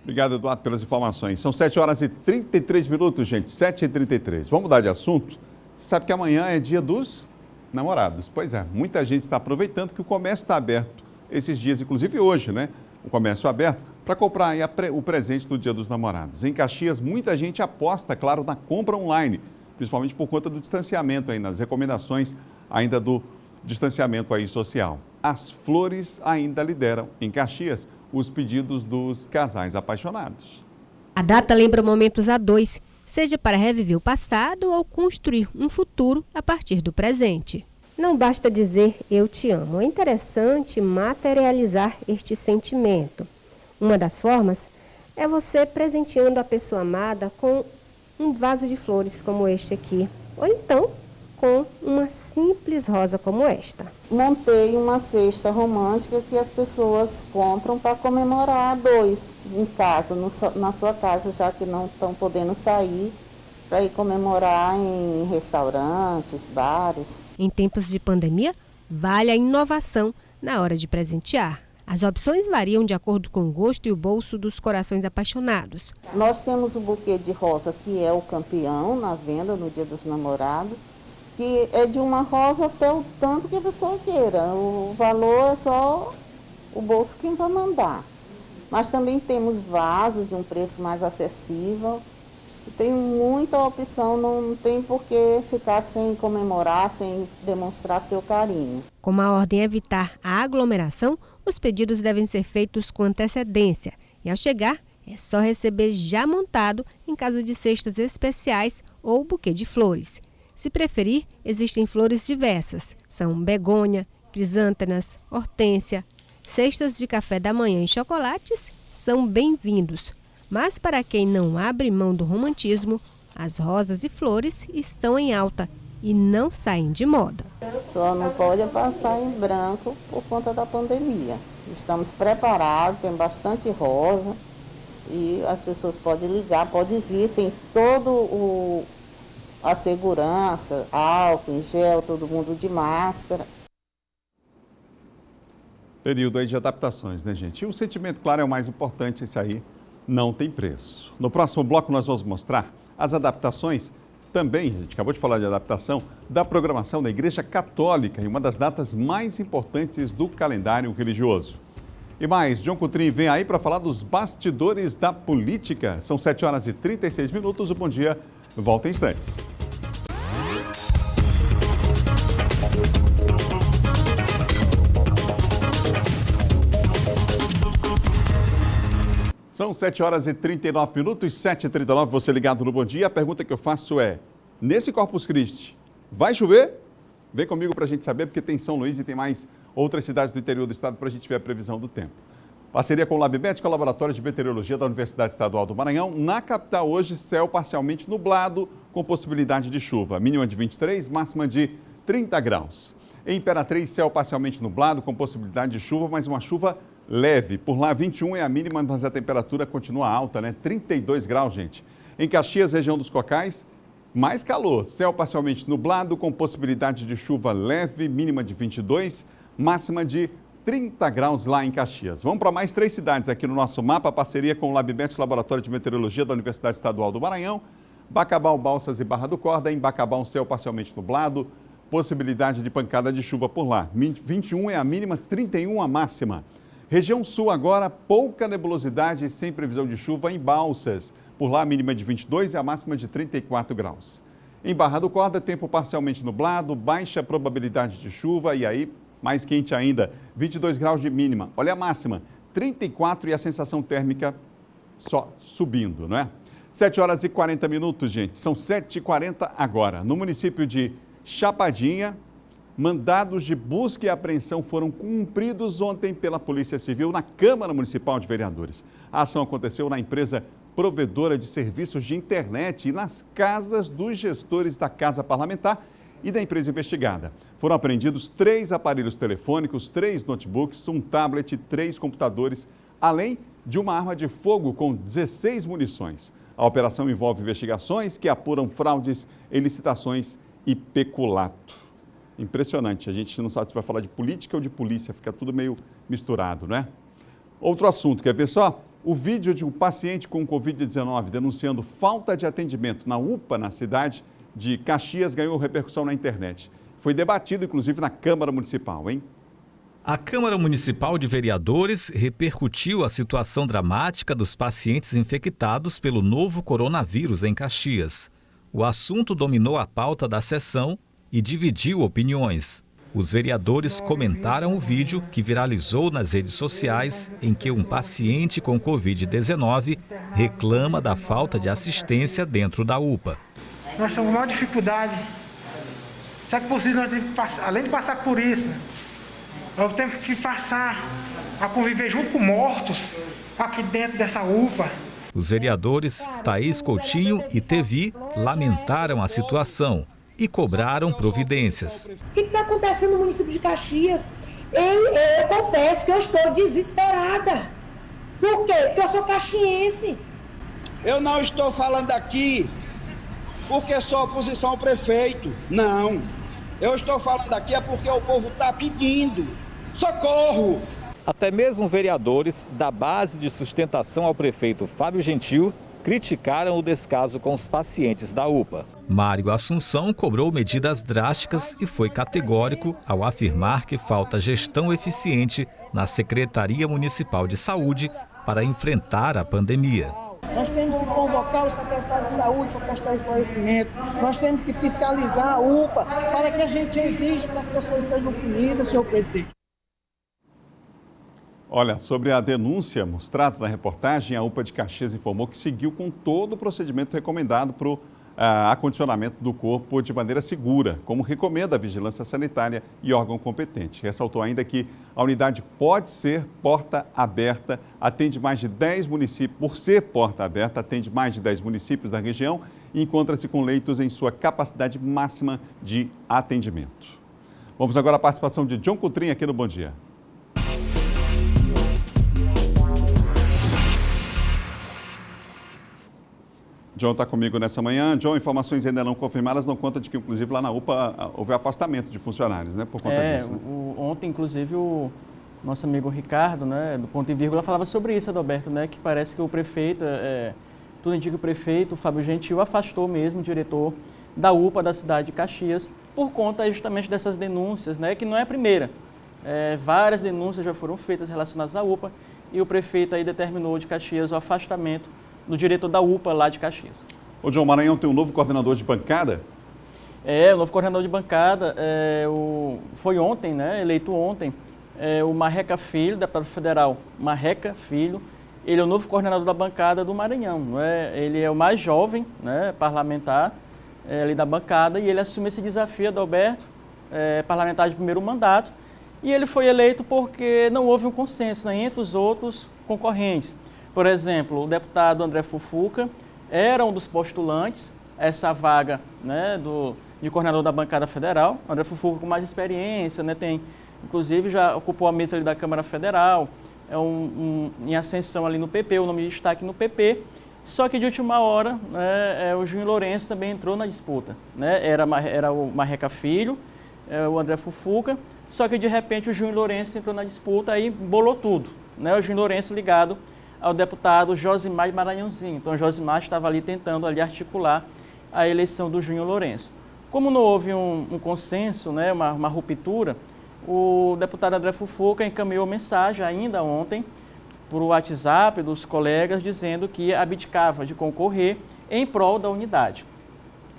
Obrigado, Eduardo, pelas informações. São 7 horas e 33 minutos, gente, 7h33. Vamos mudar de assunto? Você sabe que amanhã é dia dos namorados. Pois é, muita gente está aproveitando que o comércio está aberto esses dias, inclusive hoje, né? O comércio aberto para comprar aí o presente do dia dos namorados. Em Caxias, muita gente aposta, claro, na compra online, principalmente por conta do distanciamento aí, nas recomendações ainda do distanciamento aí social. As flores ainda lideram em Caxias os pedidos dos casais apaixonados. A data lembra momentos a dois, seja para reviver o passado ou construir um futuro a partir do presente. Não basta dizer eu te amo, é interessante materializar este sentimento. Uma das formas é você presenteando a pessoa amada com um vaso de flores como este aqui, ou então com uma simples rosa como esta. Montei uma cesta romântica que as pessoas compram para comemorar dois, em casa, na sua casa, já que não estão podendo sair, para ir comemorar em restaurantes, bares. Em tempos de pandemia, vale a inovação na hora de presentear. As opções variam de acordo com o gosto e o bolso dos corações apaixonados. Nós temos o buquê de rosa, que é o campeão na venda no Dia dos Namorados, que é de uma rosa até o tanto que a pessoa queira. O valor é só o bolso quem vai mandar. Mas também temos vasos de um preço mais acessível. Tem muita opção, não tem por que ficar sem comemorar, sem demonstrar seu carinho. Como a ordem é evitar a aglomeração, os pedidos devem ser feitos com antecedência. E ao chegar, é só receber já montado em caso de cestas especiais ou buquê de flores. Se preferir, existem flores diversas. São begônia, crisântemas, hortênsia. Cestas de café da manhã e chocolates são bem-vindos. Mas para quem não abre mão do romantismo, as rosas e flores estão em alta e não saem de moda. Só não pode passar em branco por conta da pandemia. Estamos preparados, tem bastante rosa e as pessoas podem ligar, podem vir, tem todo a segurança, álcool em gel, todo mundo de máscara. Período aí de adaptações, né, gente? E o sentimento, claro, é o mais importante, esse aí não tem preço. No próximo bloco nós vamos mostrar as adaptações também, a gente acabou de falar de adaptação, da programação da Igreja Católica em uma das datas mais importantes do calendário religioso. E mais, John Coutrin vem aí para falar dos bastidores da política. São 7 horas e 36 minutos, o Bom Dia volta em instantes. São 7 horas e 39 minutos, 7h39, você ligado no Bom Dia. A pergunta que eu faço é, nesse Corpus Christi, vai chover? Vem comigo para a gente saber, porque tem São Luís e tem mais outras cidades do interior do estado para a gente ver a previsão do tempo. Parceria com o LabMed, com o Laboratório de Meteorologia da Universidade Estadual do Maranhão. Na capital hoje, céu parcialmente nublado, com possibilidade de chuva. Mínima de 23, máxima de 30 graus. Em Imperatriz, céu parcialmente nublado, com possibilidade de chuva, mas uma chuva leve. Por lá, 21 é a mínima, mas a temperatura continua alta, né? 32 graus, gente. Em Caxias, região dos Cocais, mais calor. Céu parcialmente nublado, com possibilidade de chuva leve, mínima de 22, máxima de 30 graus lá em Caxias. Vamos para mais 3 cidades aqui no nosso mapa, parceria com o LabMet, Laboratório de Meteorologia da Universidade Estadual do Maranhão. Bacabal, Balsas e Barra do Corda. Em Bacabal, céu parcialmente nublado, possibilidade de pancada de chuva por lá. 21 é a mínima, 31 a máxima. Região sul agora, pouca nebulosidade e sem previsão de chuva em Balsas. Por lá, a mínima de 22 e a máxima de 34 graus. Em Barra do Corda, tempo parcialmente nublado, baixa probabilidade de chuva e aí, mais quente ainda, 22 graus de mínima. Olha a máxima, 34 e a sensação térmica só subindo, não é? 7 horas e 40 minutos, gente. São 7h40 agora. No município de Chapadinha, mandados de busca e apreensão foram cumpridos ontem pela Polícia Civil na Câmara Municipal de Vereadores. A ação aconteceu na empresa provedora de serviços de internet e nas casas dos gestores da Casa Parlamentar e da empresa investigada. Foram apreendidos 3 aparelhos telefônicos, 3 notebooks, um tablet, 3 computadores, além de uma arma de fogo com 16 munições. A operação envolve investigações que apuram fraudes em licitações e peculato. Impressionante, a gente não sabe se vai falar de política ou de polícia, fica tudo meio misturado, né? Outro assunto, quer ver só? O vídeo de um paciente com Covid-19 denunciando falta de atendimento na UPA na cidade de Caxias ganhou repercussão na internet. Foi debatido, inclusive, na Câmara Municipal, hein? A Câmara Municipal de Vereadores repercutiu a situação dramática dos pacientes infectados pelo novo coronavírus em Caxias. O assunto dominou a pauta da sessão e dividiu opiniões. Os vereadores comentaram o vídeo que viralizou nas redes sociais em que um paciente com Covid-19 reclama da falta de assistência dentro da UPA. Nós estamos com maior dificuldade. Se é possível, nós temos que passar, além de passar por isso, nós temos que passar a conviver junto com mortos aqui dentro dessa UPA. Os vereadores Thaís Coutinho e Tevi lamentaram a situação e cobraram providências. O que está acontecendo no município de Caxias? Eu confesso que eu estou desesperada. Por quê? Porque eu sou caxiense. Eu não estou falando aqui porque sou oposição ao prefeito. Não. Eu estou falando aqui é porque o povo está pedindo socorro. Até mesmo vereadores da base de sustentação ao prefeito Fábio Gentil criticaram o descaso com os pacientes da UPA. Mário Assunção cobrou medidas drásticas e foi categórico ao afirmar que falta gestão eficiente na Secretaria Municipal de Saúde para enfrentar a pandemia. Nós temos que convocar o secretário de saúde para prestar esclarecimento. Nós temos que fiscalizar a UPA para que a gente exija que as pessoas sejam punidas, senhor presidente. Olha, sobre a denúncia mostrada na reportagem, a UPA de Caxias informou que seguiu com todo o procedimento recomendado para o acondicionamento do corpo de maneira segura, como recomenda a Vigilância Sanitária e órgão competente. Ressaltou ainda que a unidade pode ser porta aberta, atende mais de 10 municípios, por ser porta aberta, atende mais de 10 municípios da região e encontra-se com leitos em sua capacidade máxima de atendimento. Vamos agora à participação de John Coutrinho aqui no Bom Dia. John está comigo nessa manhã. John, informações ainda não confirmadas, não conta de que, inclusive, lá na UPA houve afastamento de funcionários, né? Por conta disso. Né? Ontem, inclusive, o nosso amigo Ricardo, né, do Ponto e Vírgula, falava sobre isso, Adalberto, né? Que parece que o prefeito, tudo indica que o prefeito, o Fábio Gentil, afastou mesmo o diretor da UPA da cidade de Caxias, por conta justamente dessas denúncias, né? Que não é a primeira. Várias denúncias já foram feitas relacionadas à UPA e o prefeito aí determinou de Caxias o afastamento do diretor da UPA lá de Caxias. O João Maranhão tem um novo coordenador de bancada? O novo coordenador de bancada foi ontem, né, eleito ontem, o Marreca Filho, deputado federal Marreca Filho. Ele é o novo coordenador da bancada do Maranhão. Ele é o mais jovem, né, parlamentar ali da bancada e ele assume esse desafio, Adalberto, parlamentar de primeiro mandato. E ele foi eleito porque não houve um consenso, né, entre os outros concorrentes. Por exemplo, o deputado André Fufuca era um dos postulantes essa vaga, né, de coordenador da bancada federal. O André Fufuca com mais experiência, né, inclusive já ocupou a mesa ali da Câmara Federal, em ascensão ali no PP, o nome de destaque no PP. Só que de última hora, né, o Júnior Lourenço também entrou na disputa. Né? Era o Marreca Filho, o André Fufuca, só que de repente o Júnior Lourenço entrou na disputa, aí bolou tudo. Né? O Júnior Lourenço ligado ao deputado Josimar de Maranhãozinho. Então o Josimar estava ali tentando ali articular a eleição do Júnior Lourenço. Como não houve um consenso, né, uma ruptura, o deputado André Fufuca encaminhou mensagem ainda ontem por WhatsApp dos colegas dizendo que abdicava de concorrer em prol da unidade.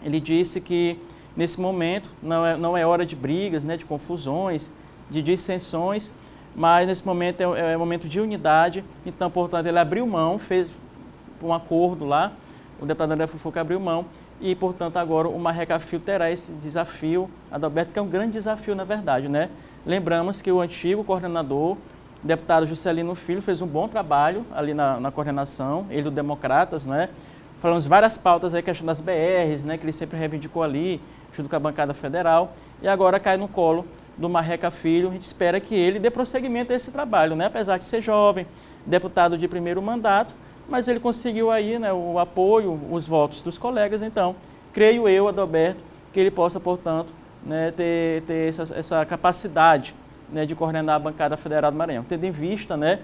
Ele disse que nesse momento não é hora de brigas, né, de confusões, de dissensões, mas nesse momento é momento de unidade. Então, portanto, ele abriu mão, fez um acordo lá, o deputado André Fufuca abriu mão e, portanto, agora o Marreca Filho terá esse desafio, Adalberto, que é um grande desafio, na verdade, né? Lembramos que o antigo coordenador, o deputado Juscelino Filho, fez um bom trabalho ali na coordenação, ele do Democratas, né? Falamos várias pautas aí, questão das BRs, né? Que ele sempre reivindicou ali, junto com a bancada federal, e agora cai no colo do Marreca Filho. A gente espera que ele dê prosseguimento a esse trabalho, né? Apesar de ser jovem, deputado de primeiro mandato, mas ele conseguiu aí, né, o apoio, os votos dos colegas. Então, creio eu, Adalberto, que ele possa, portanto, né, ter essa capacidade, né, de coordenar a bancada federal do Maranhão, tendo em vista, né,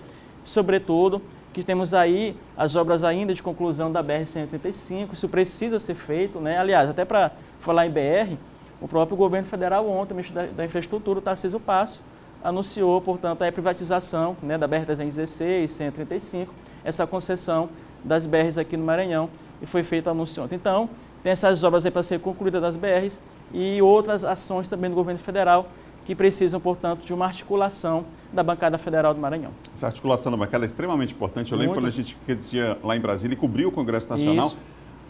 sobretudo, que temos aí as obras ainda de conclusão da BR-135, isso precisa ser feito, né? Aliás, até para falar em BR, o próprio governo federal ontem, o ministro da Infraestrutura, o Tarcísio Passo, anunciou, portanto, a privatização, né, da BR-316, 135, essa concessão das BRs aqui no Maranhão, e foi feito o anúncio ontem. Então, tem essas obras aí para ser concluídas das BRs e outras ações também do governo federal que precisam, portanto, de uma articulação da bancada federal do Maranhão. Essa articulação da bancada é extremamente importante. Eu lembro quando a gente ia lá em Brasília e cobriu o Congresso Nacional, isso.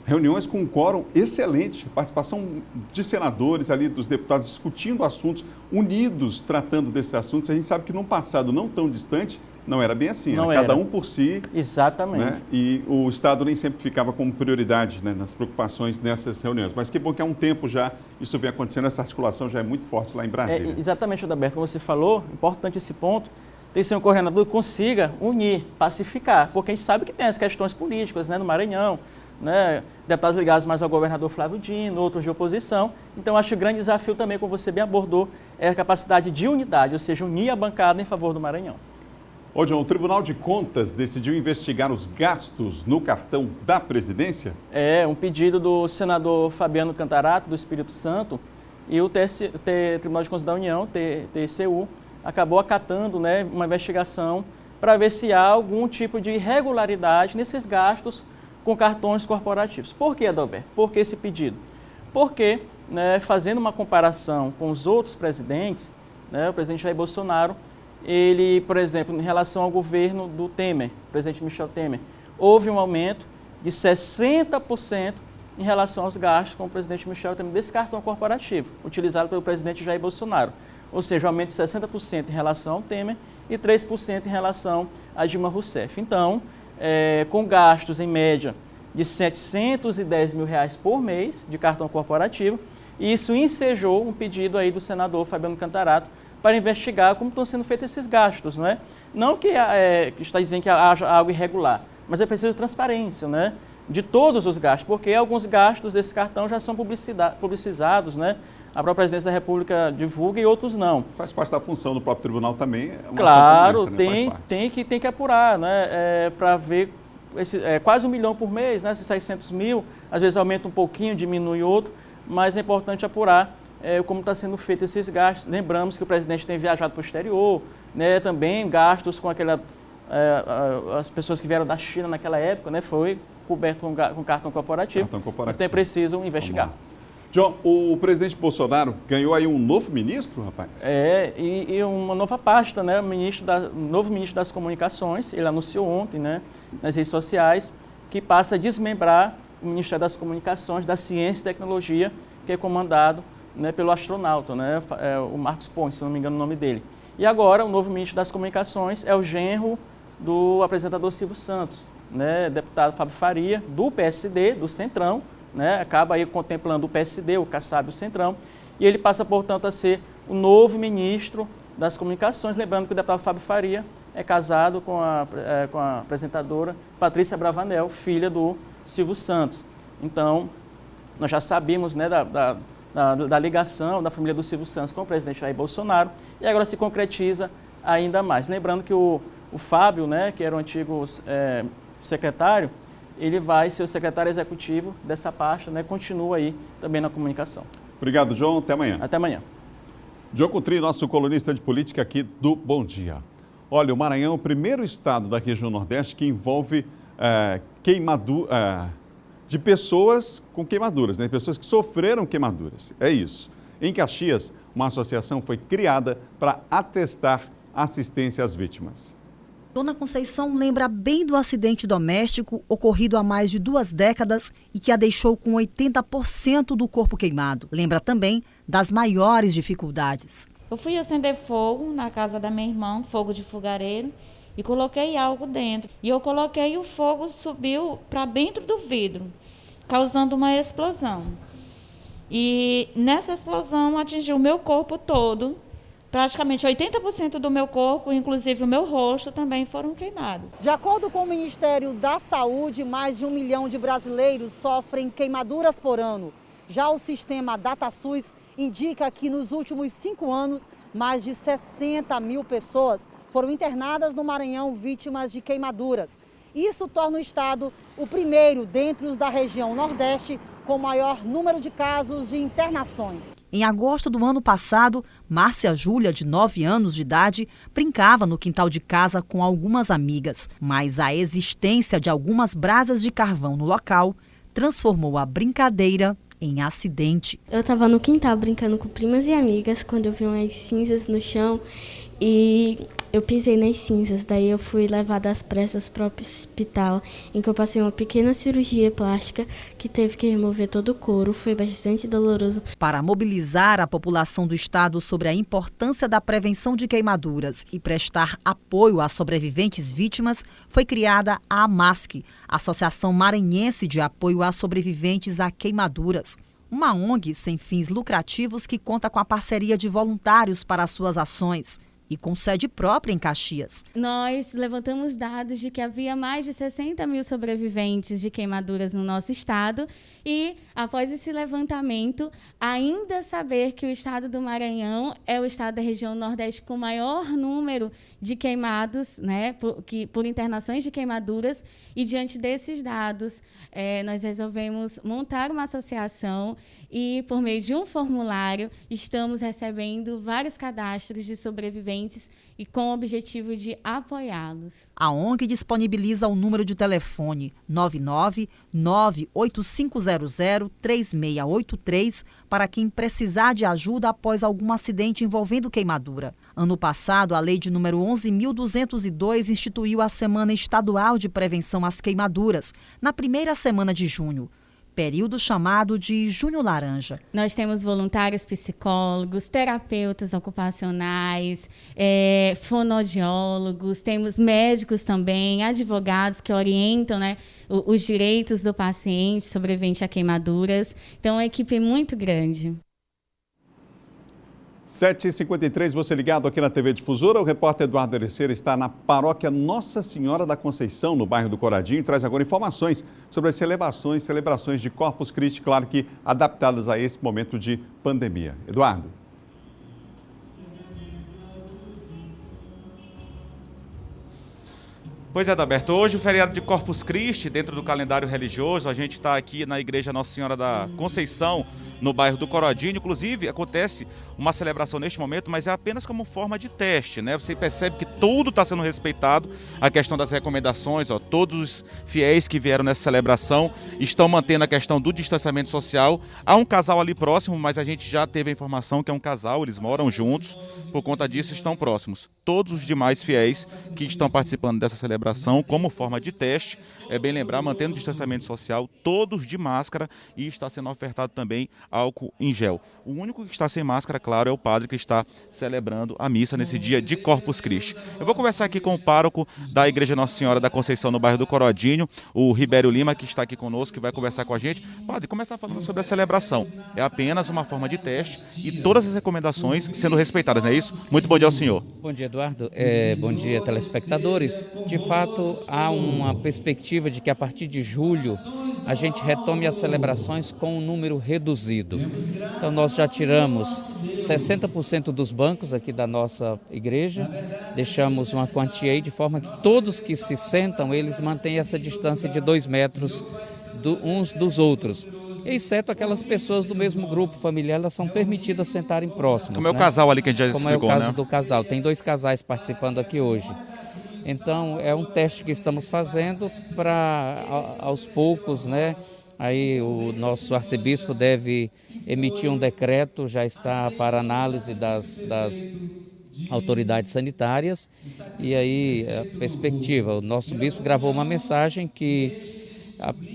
Reuniões com um quórum excelente, participação de senadores ali, dos deputados discutindo assuntos, unidos, tratando desses assuntos. A gente sabe que num passado não tão distante, não era bem assim, não era cada um por si. Exatamente. Né? E o Estado nem sempre ficava como prioridade, né, nas preocupações nessas reuniões. Mas que bom que há um tempo já isso vem acontecendo, essa articulação já é muito forte lá em Brasília. Exatamente, Adalberto, como você falou, importante esse ponto, tem que ser um coordenador que consiga unir, pacificar, porque a gente sabe que tem as questões políticas, né, no Maranhão, né, deputados ligados mais ao governador Flávio Dino, outros de oposição. Então, acho que o grande desafio também, como você bem abordou, é a capacidade de unidade, ou seja, unir a bancada em favor do Maranhão. Ô, John, o Tribunal de Contas decidiu investigar os gastos no cartão da presidência? É, um pedido do senador Fabiano Cantarato, do Espírito Santo, e o Tribunal de Contas da União, TCU, acabou acatando, né, uma investigação para ver se há algum tipo de irregularidade nesses gastos com cartões corporativos. Por que, Adalberto? Por que esse pedido? Porque, né, fazendo uma comparação com os outros presidentes, né, o presidente Jair Bolsonaro, ele, por exemplo, em relação ao governo do Temer, presidente Michel Temer, houve um aumento de 60% em relação aos gastos com o presidente Michel Temer desse cartão corporativo, utilizado pelo presidente Jair Bolsonaro. Ou seja, um aumento de 60% em relação ao Temer e 3% em relação a Dilma Rousseff. Então, com gastos em média de R$ 710 mil por mês de cartão corporativo, e isso ensejou um pedido aí do senador Fabiano Cantarato para investigar como estão sendo feitos esses gastos, não é? Não que está dizendo que haja algo irregular, mas é preciso transparência, né, de todos os gastos, porque alguns gastos desse cartão já são publicizados, né? A própria Presidência da República divulga e outros não. Faz parte da função do próprio tribunal também. Claro, tem que apurar, né, para ver quase 1 milhão por mês, né, esses 600 mil, às vezes aumenta um pouquinho, diminui outro, mas é importante apurar como está sendo feito esses gastos. Lembramos que o presidente tem viajado para o exterior, né, também gastos com as pessoas que vieram da China naquela época, né, foi coberto com cartão corporativo. Então é preciso investigar. John, o presidente Bolsonaro ganhou aí um novo ministro, rapaz? E uma nova pasta, né, novo ministro das Comunicações. Ele anunciou ontem, né, nas redes sociais, que passa a desmembrar o Ministério das Comunicações, da Ciência e Tecnologia, que é comandado, né, pelo astronauta, né, o Marcos Pontes, se não me engano o nome dele. E agora o novo ministro das Comunicações é o genro do apresentador Silvio Santos, né, deputado Fábio Faria, do PSD, do Centrão, né, acaba aí contemplando o PSD, o Kassab e o Centrão, e ele passa, portanto, a ser o novo ministro das Comunicações, lembrando que o deputado Fábio Faria é casado com a apresentadora Patrícia Bravanel, filha do Silvio Santos. Então, nós já sabíamos, né, da ligação da família do Silvio Santos com o presidente Jair Bolsonaro, e agora se concretiza ainda mais. Lembrando que o Fábio, né, que era o antigo secretário, ele vai ser o secretário executivo dessa pasta, né, continua aí também na comunicação. Obrigado, João. Até amanhã. Até amanhã. João Coutrin, nosso colunista de política aqui do Bom Dia. Olha, o Maranhão é o primeiro estado da região Nordeste que envolve de pessoas com queimaduras, né? Pessoas que sofreram queimaduras. É isso. Em Caxias, uma associação foi criada para atestar assistência às vítimas. Dona Conceição lembra bem do acidente doméstico ocorrido há mais de 2 décadas e que a deixou com 80% do corpo queimado. Lembra também das maiores dificuldades. Eu fui acender fogo na casa da minha irmã, fogo de fogareiro, e coloquei algo dentro. E eu coloquei, o fogo subiu para dentro do vidro, causando uma explosão. E nessa explosão atingiu o meu corpo todo. Praticamente 80% do meu corpo, inclusive o meu rosto, também foram queimados. De acordo com o Ministério da Saúde, mais de 1 milhão de brasileiros sofrem queimaduras por ano. Já o sistema DataSUS indica que nos últimos 5 anos, mais de 60 mil pessoas foram internadas no Maranhão vítimas de queimaduras. Isso torna o estado o primeiro dentre os da região Nordeste com maior número de casos de internações. Em agosto do ano passado, Márcia Júlia, de 9 anos de idade, brincava no quintal de casa com algumas amigas. Mas a existência de algumas brasas de carvão no local transformou a brincadeira em acidente. Eu estava no quintal brincando com primas e amigas quando eu vi umas cinzas no chão e eu pisei nas cinzas. Daí eu fui levada às pressas para o hospital, em que eu passei uma pequena cirurgia plástica que teve que remover todo o couro. Foi bastante doloroso. Para mobilizar a população do estado sobre a importância da prevenção de queimaduras e prestar apoio às sobreviventes vítimas, foi criada a AMASC, Associação Maranhense de Apoio a Sobreviventes a Queimaduras. Uma ONG sem fins lucrativos que conta com a parceria de voluntários para suas ações e com sede própria em Caxias. Nós levantamos dados de que havia mais de 60 mil sobreviventes de queimaduras no nosso estado e, após esse levantamento, ainda saber que o estado do Maranhão é o estado da região Nordeste com maior número de queimados, né, por internações de queimaduras, e diante desses dados, nós resolvemos montar uma associação e, por meio de um formulário, estamos recebendo vários cadastros de sobreviventes e com o objetivo de apoiá-los. A ONG disponibiliza o número de telefone 999-8500-3683 para quem precisar de ajuda após algum acidente envolvendo queimadura. Ano passado, a lei de número 11.202 instituiu a Semana Estadual de Prevenção às Queimaduras, na primeira semana de junho. Período chamado de Junho Laranja. Nós temos voluntários psicólogos, terapeutas ocupacionais, fonoaudiólogos, temos médicos também, advogados que orientam, né, os direitos do paciente sobrevivente a queimaduras. Então, é uma equipe muito grande. 7h53, você ligado aqui na TV Difusora. O repórter Eduardo Ericeira está na paróquia Nossa Senhora da Conceição, no bairro do Coradinho, e traz agora informações sobre as celebrações de Corpus Christi, claro que adaptadas a esse momento de pandemia. Eduardo. Pois é, Adalberto, hoje o feriado de Corpus Christi, dentro do calendário religioso, a gente está aqui na igreja Nossa Senhora da Conceição, no bairro do Coradinho. Inclusive, acontece uma celebração neste momento, mas é apenas como forma de teste, né? Você percebe que tudo está sendo respeitado, a questão das recomendações, ó, todos os fiéis que vieram nessa celebração estão mantendo a questão do distanciamento social. Há um casal ali próximo, mas a gente já teve a informação que é um casal, eles moram juntos, por conta disso estão próximos. Todos os demais fiéis que estão participando dessa celebração, como forma de teste, é bem lembrar, mantendo o distanciamento social, todos de máscara, e está sendo ofertado também álcool em gel. O único que está sem máscara, claro, é o padre que está celebrando a missa nesse dia de Corpus Christi. Eu vou conversar aqui com o pároco da Igreja Nossa Senhora da Conceição, no bairro do Corodinho, o Ribério Lima, que está aqui conosco, que vai conversar com a gente. Padre, começar falando sobre a celebração. É apenas uma forma de teste e todas as recomendações sendo respeitadas, não é isso? Muito bom dia ao senhor. Bom dia, Eduardo. Bom dia, telespectadores. De fato, há uma perspectiva de que a partir de julho a gente retome as celebrações com um número reduzido. Então, nós já tiramos 60% dos bancos aqui da nossa igreja, deixamos uma quantia aí de forma que todos que se sentam, eles mantêm essa distância de 2 metros uns dos outros. Exceto aquelas pessoas do mesmo grupo familiar, elas são permitidas sentarem próximas. Como é o casal ali que a gente já explicou, Como é o caso né? do casal. Tem 2 casais participando aqui hoje. Então, é um teste que estamos fazendo para, aos poucos, né? Aí o nosso arcebispo deve emitir um decreto, já está para análise das autoridades sanitárias. E aí, a perspectiva, o nosso bispo gravou uma mensagem que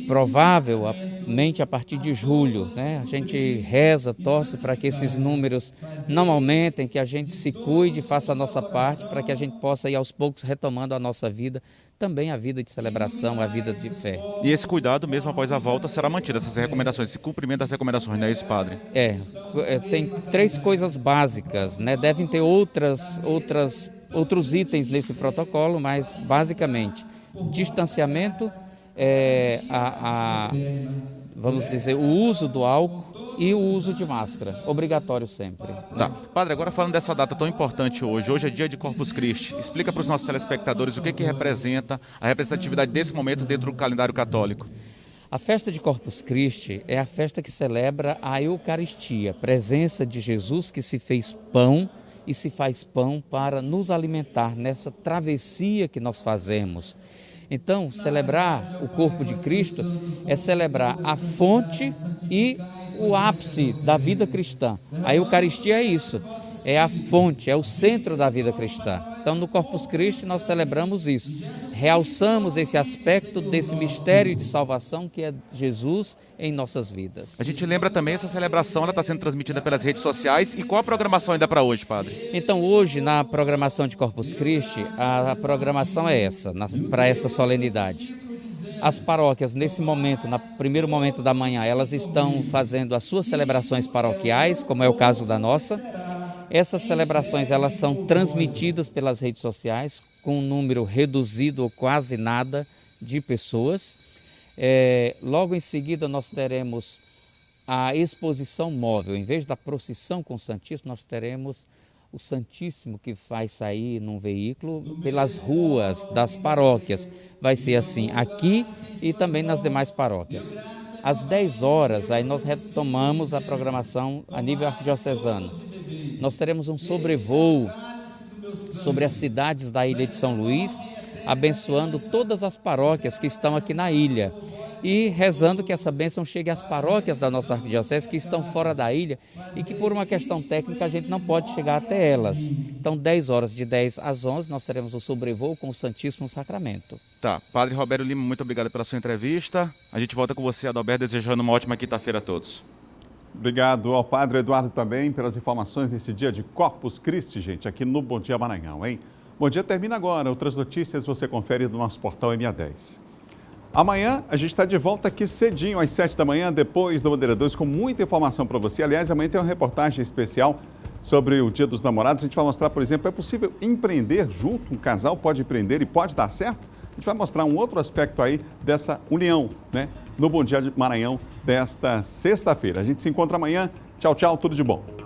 provavelmente a partir de julho, né? A gente reza, torce para que esses números não aumentem, que a gente se cuide, faça a nossa parte para que a gente possa ir aos poucos retomando a nossa vida, também a vida de celebração, a vida de fé. E esse cuidado, mesmo após a volta, será mantido, essas recomendações, esse cumprimento das recomendações, não é isso, padre? Tem 3 coisas básicas, né? Devem ter outros itens nesse protocolo, mas basicamente distanciamento, vamos dizer, o uso do álcool e o uso de máscara, obrigatório sempre. Tá. Padre, agora falando dessa data tão importante hoje é dia de Corpus Christi, explica para os nossos telespectadores o que representa a representatividade desse momento dentro do calendário católico. A festa de Corpus Christi é a festa que celebra a Eucaristia, presença de Jesus que se fez pão e se faz pão para nos alimentar nessa travessia que nós fazemos. Então, celebrar o corpo de Cristo é celebrar a fonte e o ápice da vida cristã. A Eucaristia é isso, é a fonte, é o centro da vida cristã. Então, no Corpus Christi, nós celebramos isso. Realçamos esse aspecto desse mistério de salvação que é Jesus em nossas vidas. A gente lembra também, essa celebração ela está sendo transmitida pelas redes sociais. E qual a programação ainda para hoje, padre? Então, hoje, na programação de Corpus Christi, a programação é essa, para essa solenidade. As paróquias, nesse momento, no primeiro momento da manhã, elas estão fazendo as suas celebrações paroquiais, como é o caso da nossa. Essas celebrações elas são transmitidas pelas redes sociais com um número reduzido ou quase nada de pessoas. Logo em seguida nós teremos a exposição móvel. Em vez da procissão com o Santíssimo, nós teremos o Santíssimo que vai sair num veículo pelas ruas das paróquias. Vai ser assim aqui e também nas demais paróquias. Às 10 horas, aí nós retomamos a programação a nível arquidiocesano. Nós teremos um sobrevoo sobre as cidades da ilha de São Luís, abençoando todas as paróquias que estão aqui na ilha e rezando que essa bênção chegue às paróquias da nossa arquidiocese que estão fora da ilha e que por uma questão técnica a gente não pode chegar até elas. Então, 10 horas, de 10 às 11, nós teremos o sobrevoo com o Santíssimo Sacramento. Tá, Padre Roberto Lima, muito obrigado pela sua entrevista. A gente volta com você, Adalberto, desejando uma ótima quinta-feira a todos. Obrigado ao Padre Eduardo também pelas informações nesse dia de Corpus Christi, gente, aqui no Bom Dia Maranhão, hein? Bom Dia termina agora. Outras notícias você confere no nosso portal MA10. Amanhã a gente está de volta aqui cedinho, às 7 da manhã, depois do Bandeira 2, com muita informação para você. Aliás, amanhã tem uma reportagem especial sobre o Dia dos Namorados. A gente vai mostrar, por exemplo, é possível empreender junto? Um casal pode empreender e pode dar certo? A gente vai mostrar um outro aspecto aí dessa união, né? No Bom Dia Maranhão desta sexta-feira. A gente se encontra amanhã. Tchau, tchau, tudo de bom.